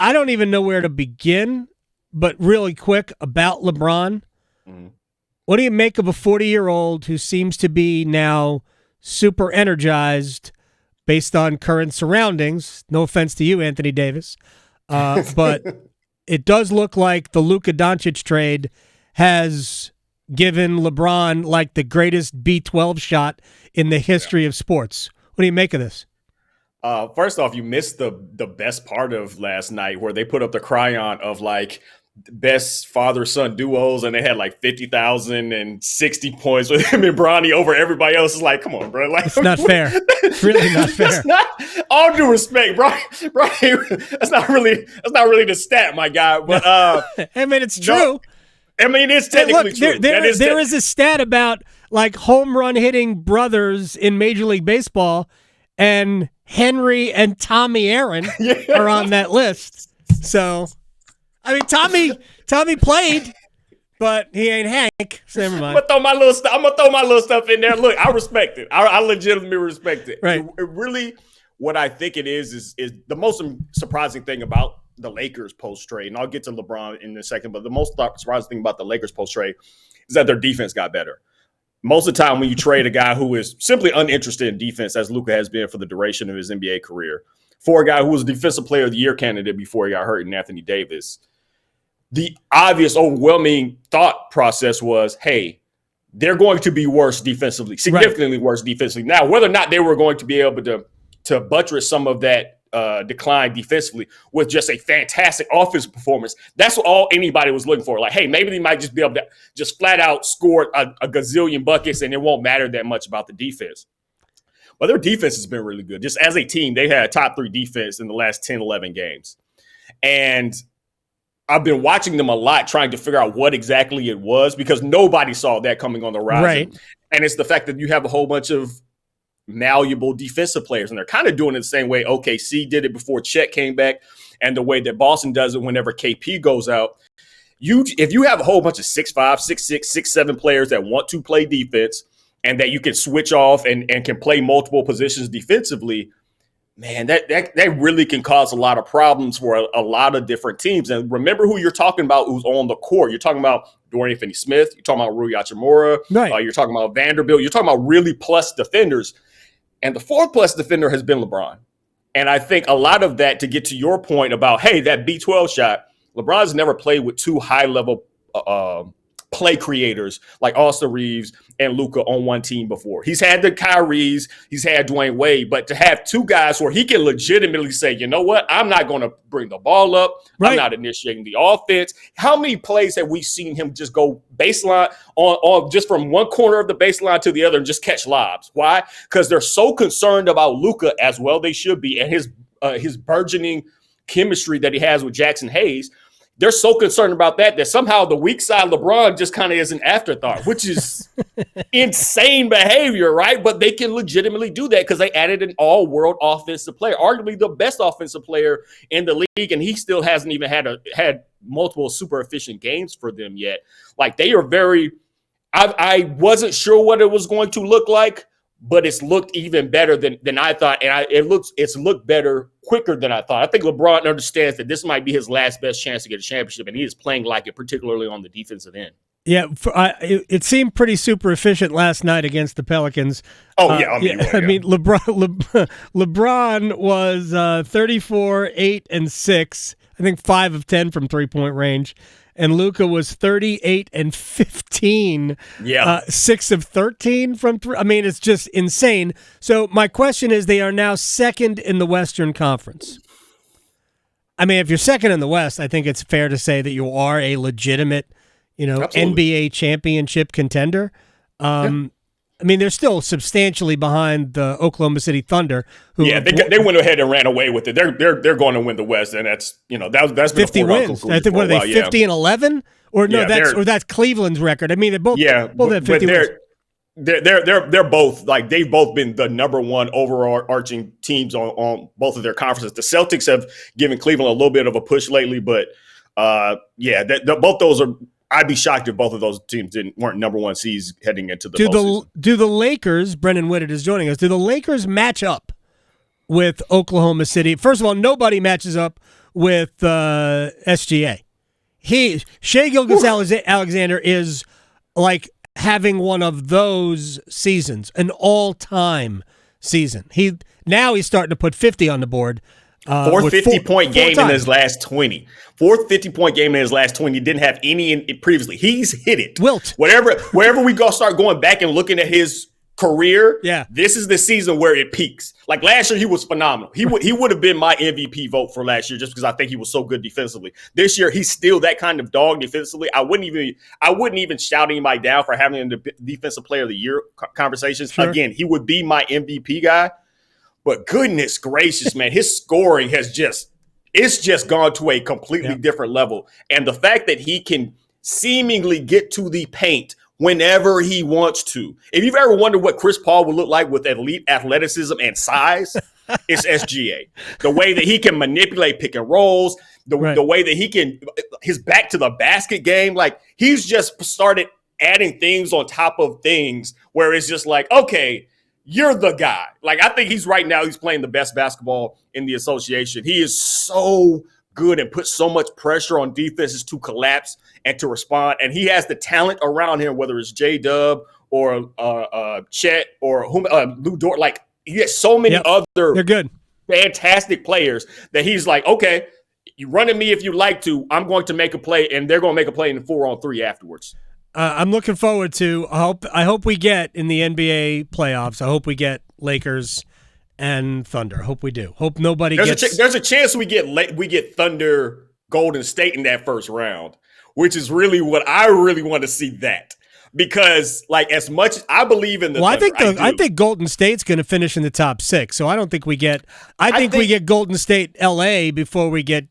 I don't even know where to begin, but really quick about LeBron. Mm-hmm. What do you make of a 40-year-old who seems to be now super energized based on current surroundings? No offense to you, Anthony Davis. But it does look like the Luka Doncic trade has given LeBron like the greatest B12 shot in the history of sports. What do you make of this? First off, you missed the best part of last night where they put up the cryon of like best father-son duos, and they had like 50,000 and 60 points with him and Bronny over everybody else. Is like, come on, bro. Like, it's not fair. It's really not fair. That's not, all due respect, bro. That's not really the stat, my guy. But I mean, it's true. No, I mean, it's technically true. There is a stat about like home run hitting brothers in Major League Baseball, and Henry and Tommy Aaron are on that list. So, I mean, Tommy played, but he ain't Hank. So never mind. I'm gonna throw my little stuff in there. Look, I respect it. I legitimately respect it. Right. It really, what I think it is the most surprising thing about the Lakers post-trade, and I'll get to LeBron in a second, but the most surprising thing about the Lakers post-trade is that their defense got better. Most of the time when you trade a guy who is simply uninterested in defense, as Luka has been for the duration of his NBA career, for a guy who was a Defensive Player of the Year candidate before he got hurt in Anthony Davis, the obvious, overwhelming thought process was, hey, they're going to be worse defensively, significantly worse defensively. Now, whether or not they were going to be able to buttress some of that decline defensively with just a fantastic offensive performance, that's all anybody was looking for. Like, hey, maybe they might just be able to just flat out score a gazillion buckets and it won't matter that much about the defense. But their defense has been really good. Just as a team, they had a top 3 defense in the last 10, 11 games. And I've been watching them a lot, trying to figure out what exactly it was, because nobody saw that coming on the horizon. Right. And it's the fact that you have a whole bunch of malleable defensive players, and they're kind of doing it the same way OKC did it before Chet came back, and the way that Boston does it whenever KP goes out. If you have a whole bunch of 6'5", 6'6", 6'7" players that want to play defense and that you can switch off and can play multiple positions defensively, man, that really can cause a lot of problems for a lot of different teams. And remember who you're talking about who's on the court. You're talking about Dorian Finney-Smith. You're talking about Rui Hachimura. Right. You're talking about Vanderbilt. You're talking about really plus defenders. And the 4th plus defender has been LeBron. And I think a lot of that, to get to your point about, hey, that B12 shot, LeBron's never played with 2 high-level play creators like Austin Reeves and Luka on one team before. He's had the Kyries, he's had Dwayne Wade, but to have 2 guys where he can legitimately say, you know what, I'm not going to bring the ball up. Right. I'm not initiating the offense. How many plays have we seen him just go baseline on just from one corner of the baseline to the other and just catch lobs? Why? Because they're so concerned about Luka, as well they should be, and his burgeoning chemistry that he has with Jackson Hayes. They're so concerned about that somehow the weak side LeBron just kind of is an afterthought, which is insane behavior, right? But they can legitimately do that because they added an all-world offensive player, arguably the best offensive player in the league, and he still hasn't even had multiple super efficient games for them yet. Like, they are very – I wasn't sure what it was going to look like, but it's looked even better than I thought, and it's looked better quicker than I thought. I think LeBron understands that this might be his last best chance to get a championship, and he is playing like it, particularly on the defensive end. Yeah, it seemed pretty super efficient last night against the Pelicans. Oh, yeah. I mean, LeBron was 34, 8, and 6. I think 5 of 10 from three-point range. And Luka was 38 and 15. Yeah. 6 of 13 from 3. I mean, it's just insane. So my question is, they are now second in the Western Conference. I mean, if you're second in the West, I think it's fair to say that you are a legitimate, Absolutely. NBA championship contender. Yeah. I mean, they're still substantially behind the Oklahoma City Thunder. Who they went ahead and ran away with it. They're going to win the West, and that's that's 50 wins. I think what are they 50 and 11? Or no, that's Cleveland's record. I mean, they both have 50 wins. They're both like they've both been the number one overarching teams on both of their conferences. The Celtics have given Cleveland a little bit of a push lately, but both those are. I'd be shocked if both of those teams weren't number one seeds heading into the postseason. Do the Lakers, Brenden Whitted is joining us, do the Lakers match up with Oklahoma City? First of all, nobody matches up with SGA. Shai Gilgeous-Alexander is like having one of those seasons, an all-time season. He's starting to put 50 on the board. Fourth 50-point game in his last 20. Fourth 50-point game in his last 20. He didn't have any previously. He's hit it. Wilt. Wherever we start going back and looking at his career, yeah, this is the season where it peaks. Like last year, he was phenomenal. He would have been my MVP vote for last year just because I think he was so good defensively. This year, he's still that kind of dog defensively. I wouldn't even shout anybody down for having the defensive player of the year conversations. Sure. Again, he would be my MVP guy. But goodness gracious, man, his scoring it's just gone to a completely different level. And the fact that he can seemingly get to the paint whenever he wants to. If you've ever wondered what Chris Paul would look like with elite athleticism and size, it's SGA. The way that he can manipulate pick and rolls, the way that he can, his back to the basket game, like he's just started adding things on top of things where it's just like, okay, you're the guy. Like, I think he's playing the best basketball in the association. He is so good and puts so much pressure on defenses to collapse and to respond. And he has the talent around him, whether it's J-Dub or Chet or Lou Dort. Like, he has so many They're good, fantastic players that he's like, okay, you run at me if you like to. I'm going to make a play, and they're going to make a play in the 4-on-3 afterwards. I'm looking forward to. I hope we get in the NBA playoffs. I hope we get Lakers and Thunder. I hope we do. Hope nobody gets. There's a chance we get Thunder, Golden State in that first round, which is really what I really want to see. That because like as much as I believe in the. Well, Thunder, I think Golden State's going to finish in the top 6. So I don't think we get. I think we get Golden State, LA before we get.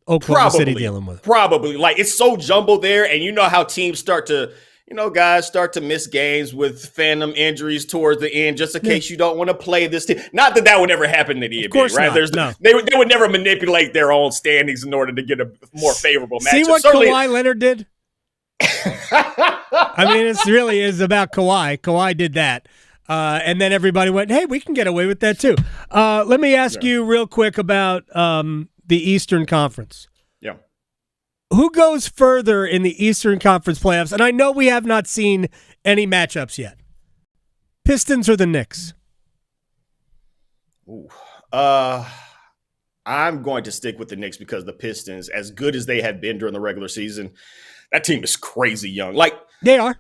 Oklahoma City dealing with it. Probably. Like, it's so jumbled there, and you know how teams guys start to miss games with phantom injuries towards the end just in case you don't want to play this team. Not that would ever happen in the NBA, of course right? Not. They would never manipulate their own standings in order to get a more favorable matchup. See what Kawhi Leonard did? I mean, it really is about Kawhi. Kawhi did that. And then everybody went, hey, we can get away with that too. Let me ask you real quick about the Eastern Conference. Yeah. Who goes further in the Eastern Conference playoffs? And I know we have not seen any matchups yet. Pistons or the Knicks? Ooh. I'm going to stick with the Knicks because the Pistons, as good as they have been during the regular season, that team is crazy young. Like they are.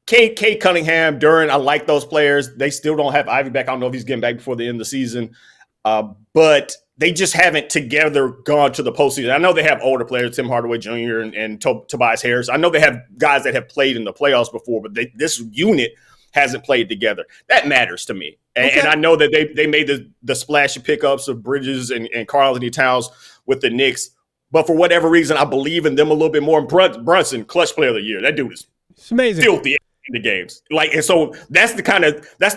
Kate Cunningham, Durham, I like those players. They still don't have Ivy back. I don't know if he's getting back before the end of the season. But they just haven't together gone to the postseason. I know they have older players, Tim Hardaway Jr. and Tobias Harris. I know they have guys that have played in the playoffs before, but this unit hasn't played together. That matters to me. And I know that they made the splashy pickups of Bridges and Karl-Anthony Towns with the Knicks. But for whatever reason, I believe in them a little bit more. Brunson, clutch player of the year. That dude is amazing. Filthy in the games. Like, and so that's the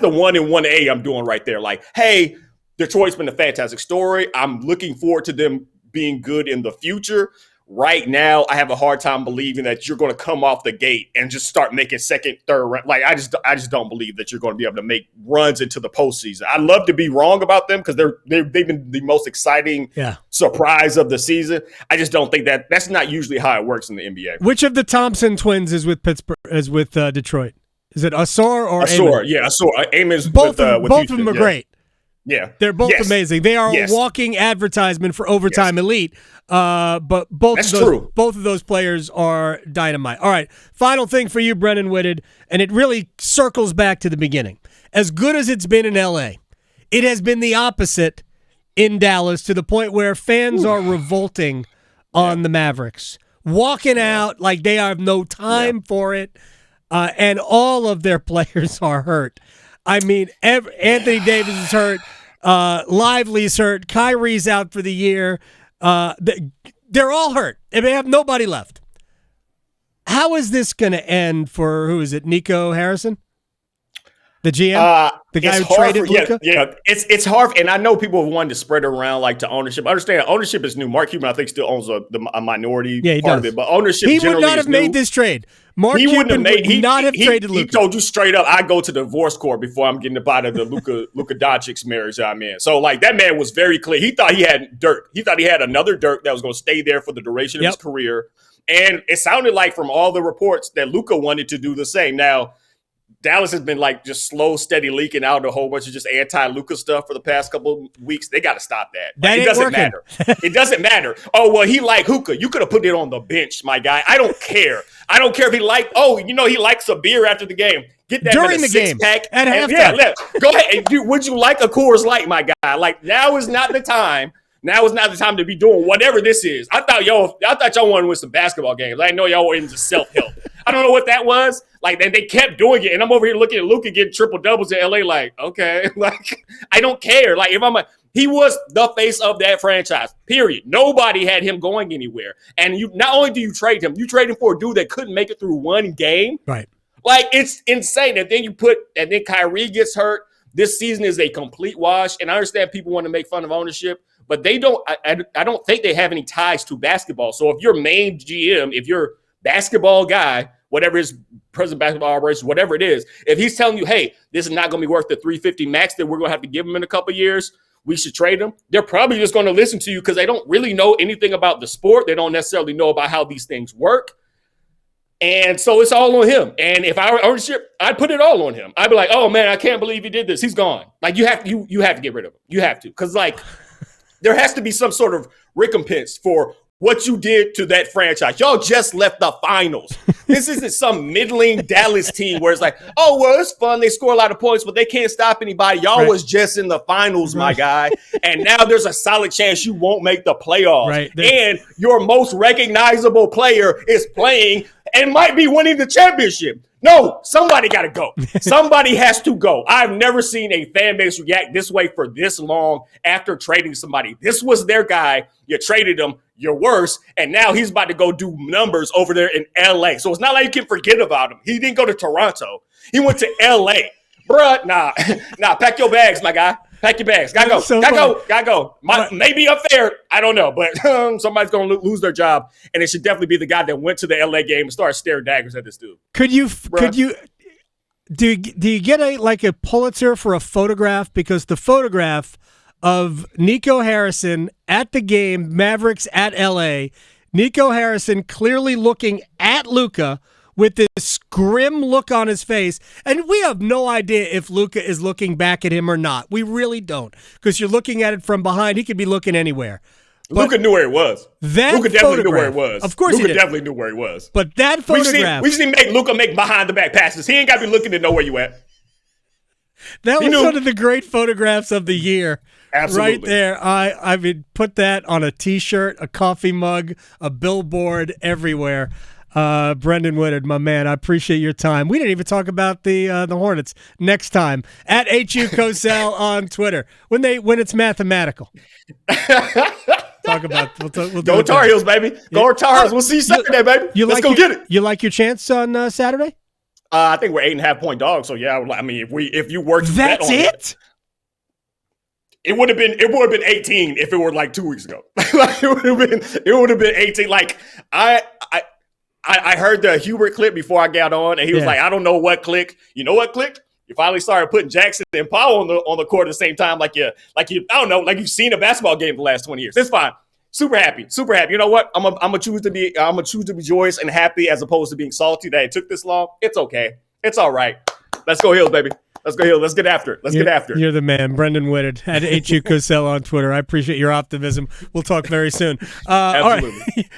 1 and 1A I'm doing right there. Like, hey, Detroit's been a fantastic story. I'm looking forward to them being good in the future. Right now, I have a hard time believing that you're going to come off the gate and just start making second, third round. Like, I just don't believe that you're going to be able to make runs into the postseason. I'd love to be wrong about them because they've been the most exciting surprise of the season. I just don't think that's not usually how it works in the NBA. Which of the Thompson twins is with Detroit? Is it Ausar or Ausar? Amon? Yeah, Ausar. Amon's both with both Houston. of them are great. Yeah. They're both amazing. They are a walking advertisement for Overtime Elite. But both of those players are dynamite. All right, final thing for you, Brenden Whitted, and it really circles back to the beginning. As good as it's been in LA, it has been the opposite in Dallas to the point where fans are revolting on the Mavericks, walking out like they have no time for it, and all of their players are hurt. I mean, Anthony Davis is hurt. Lively's hurt. Kyrie's out for the year. They're all hurt. And they have nobody left. How is this going to end for, who is it, Nico Harrison? The GM, the guy who traded Luka. Yeah, it's hard, and I know people have wanted to spread it around like to ownership. I understand ownership is new. Mark Cuban, I think, still owns a minority part of it, but ownership. He would not have made this trade. Mark Cuban would not have traded Luka. He told you straight up, I go to the divorce court before I'm getting up out of the Luka Doncic marriage I'm in. So like that man was very clear. He thought he had Dirk. He thought he had another Dirk that was going to stay there for the duration of his career. And it sounded like from all the reports that Luka wanted to do the same. Now, Dallas has been like just slow, steady leaking out a whole bunch of just anti-Luka stuff for the past couple of weeks. They got to stop that. That it doesn't matter. It doesn't matter. Oh, well, he liked hookah. You could have put it on the bench, my guy. I don't care. I don't care if he liked, he likes a beer after the game. Get that during the game pack at halftime. Yeah, go ahead. Would you like a Coors Light, my guy? Like now is not the time. Now is not the time to be doing whatever this is. I thought y'all wanted to win some basketball games. I know y'all were into self-help. I don't know what that was. Like, and they kept doing it. And I'm over here looking at Luka getting triple doubles in LA. Like, okay, like I don't care. Like, he was the face of that franchise. Period. Nobody had him going anywhere. And you not only do you trade him for a dude that couldn't make it through one game. Right. Like, it's insane. And then Kyrie gets hurt. This season is a complete wash. And I understand people want to make fun of ownership. But they don't. I don't think they have any ties to basketball. So if your main GM, if your basketball guy, whatever his president basketball operations, whatever it is, if he's telling you, hey, this is not going to be worth the $350 max that we're going to have to give him in a couple of years, we should trade him. They're probably just going to listen to you because they don't really know anything about the sport. They don't necessarily know about how these things work. And so it's all on him. And if I were ownership, I'd put it all on him. I'd be like, oh man, I can't believe he did this. He's gone. Like you have to get rid of him. You have to, because like. There has to be some sort of recompense for what you did to that franchise. Y'all just left the finals. This isn't some middling Dallas team where it's like, oh, well, it's fun. They score a lot of points, but they can't stop anybody. Y'all was just in the finals, my guy. And now there's a solid chance you won't make the playoffs. Right. And your most recognizable player is playing and might be winning the championship. No, somebody got to go. Somebody has to go. I've never seen a fan base react this way for this long after trading somebody. This was their guy. You traded him. You're worse. And now he's about to go do numbers over there in L.A. So it's not like you can forget about him. He didn't go to Toronto. He went to L.A. Bruh, nah, pack your bags, my guy. Pack your bags. Gotta go. Maybe unfair. I don't know. But somebody's going to lose their job. And it should definitely be the guy that went to the LA game and started staring daggers at this dude. Do you get a Pulitzer for a photograph? Because the photograph of Nico Harrison at the game, Mavericks at LA, Nico Harrison clearly looking at Luka with this grim look on his face. And we have no idea if Luka is looking back at him or not. We really don't, because you're looking at it from behind. He could be looking anywhere. Luka knew where it was. Luka definitely knew where it was. Of course Luka definitely knew where it was. But that photograph. We just need to make Luka make behind-the-back passes. He ain't got to be looking to know where you at. That was one of the great photographs of the year. Absolutely. Right there. I would put that on a T-shirt, a coffee mug, a billboard, everywhere. Brenden Whitted, my man, I appreciate your time. We didn't even talk about the Hornets. Next time at HU Cosell on Twitter when it's mathematical. Talk about we'll go Tar Heels, baby. Go Tar Heels. We'll see you Saturday, baby. Let's go get it. You like your chance on Saturday? I think we're 8.5-point dogs. So yeah, I mean, if you worked, that's it. It would have been 18 if it were like 2 weeks ago. it would have been 18. Like I heard the Hubert clip before I got on, and he was like, I don't know what clicked. You know what clicked? You finally started putting Jackson and Powell on the court at the same time, like I don't know, like you've seen a basketball game for the last 20 years. It's fine. Super happy. You know what? I'm gonna choose to be joyous and happy as opposed to being salty that it took this long. It's okay. It's all right. Let's go Heels, baby. Let's go Heels. Let's get after it. You're the man, Brenden Whitted at HU Cosell on Twitter. I appreciate your optimism. We'll talk very soon. Absolutely. All right.